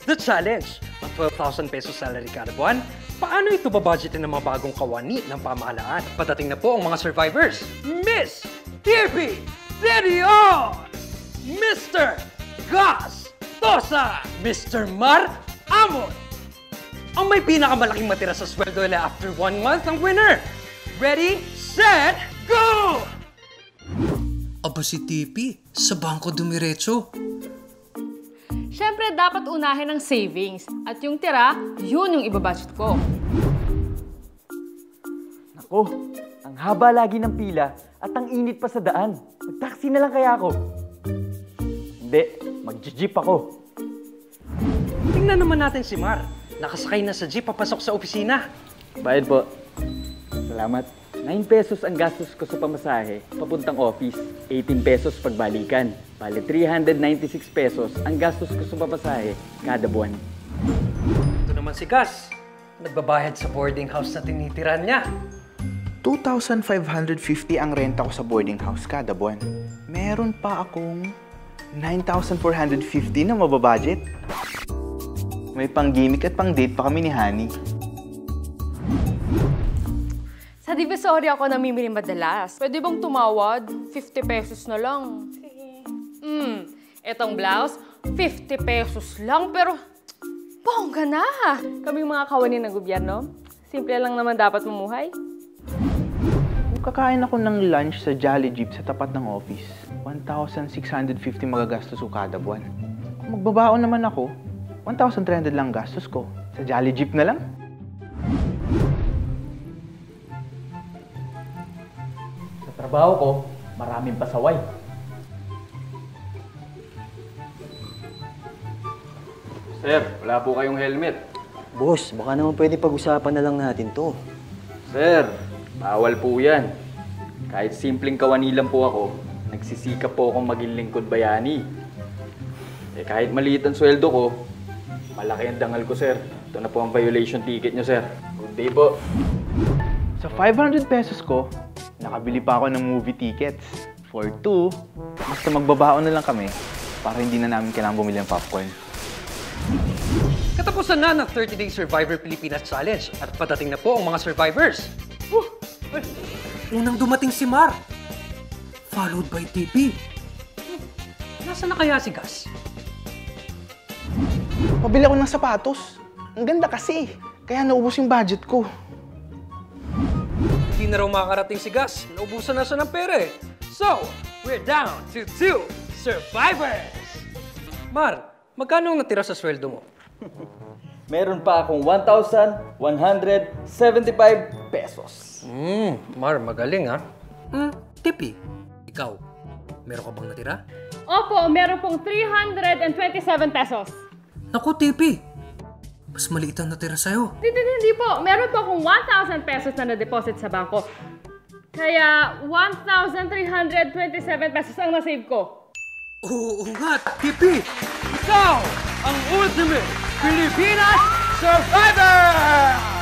The challenge, ang 12,000 pesos salary kada buwan, paano ito babudgetin ng mga bagong kawani ng pamahalaan? Patating na po ang mga survivors, Miss Kirby Derion, Mr. Gus Tosa, Mr. Mar Amon. Ang may pinakamalaking matira sa sweldo nila after 1 month ang winner. Ready, set, go! Aba si Tipi, sa bangko dumiretso. Siyempre, dapat unahin ang savings. At yung tira, yun yung ibabudget ko. Nako, ang haba lagi ng pila at ang init pa sa daan. Mag-taxi na lang kaya ako. Hindi, mag-jeep ako. Tingnan naman natin si Mar. Nakasakay na sa jeep papasok sa opisina. Bayad po. Salamat. 9 pesos ang gastos ko sa pamasahe, papuntang office. 18 pesos pagbalikan. Bale, 396 pesos ang gastos ko sa pamasahe kada buwan. Ito naman si Gus. Nagbabayad sa boarding house na tinitiran niya. 2,550 ang renta ko sa boarding house kada buwan. Meron pa akong 9,450 na mababudget. May pang-gimmick at pang-date pa kami ni Honey. Sa Divisoria ako namimili madalas. Pwede bang tumawad? 50 pesos na lang. Sige. Etong blouse, 50 pesos lang, pero bongga na! Kaming mga kawani ng gobyerno, simple lang naman dapat mamuhay. Kung kakain ako ng lunch sa Jolly Jeep sa tapat ng office, 1,650 magagastos ko kada buwan. Kung magbabaon naman ako, 1,300 lang gastos ko. Sa Jolly Jeep na lang. Sa trabaho ko, maraming pasaway. Sir, wala po kayong helmet. Boss, baka naman pwede pag-usapan na lang natin to. Sir, bawal po yan. Kahit simpleng kawani lang po ako, nagsisikap po akong maging lingkod bayani. Eh kahit maliit ang sweldo ko, malaki ang dangal ko, sir. Ito na po ang violation ticket nyo, sir. Good day po. Sa 500 pesos ko, nakabili pa ako ng movie tickets. For 2, basta magbabaon na lang kami para hindi na namin kailangan bumili ng popcorn. Katapusan na ng 30-Day Survivor Pilipinas Challenge at patating na po ang mga survivors. Unang dumating si Mar, followed by Tipi. Nasaan na kaya si Gus? Pabili ako ng sapatos. Ang ganda kasi. Kaya naubos yung budget ko. Hindi na raw makakarating si Gus. Naubusan na siya ng pera eh. So, we're down to 2 survivors! Mar, magkano ang natira sa sweldo mo? Meron pa akong 1,175 pesos. Mar, magaling ha? Tipi, ikaw, meron ka bang natira? Opo, meron pong 327 pesos. Naku, Tipi, mas maliit ang natira sa'yo. Hindi po. Meron po akong 1,000 pesos na na-deposit sa bangko. Kaya 1,327 pesos ang nasave ko. Oo nga, Tipi! Ikaw ang ultimate Pilipinas Survivor!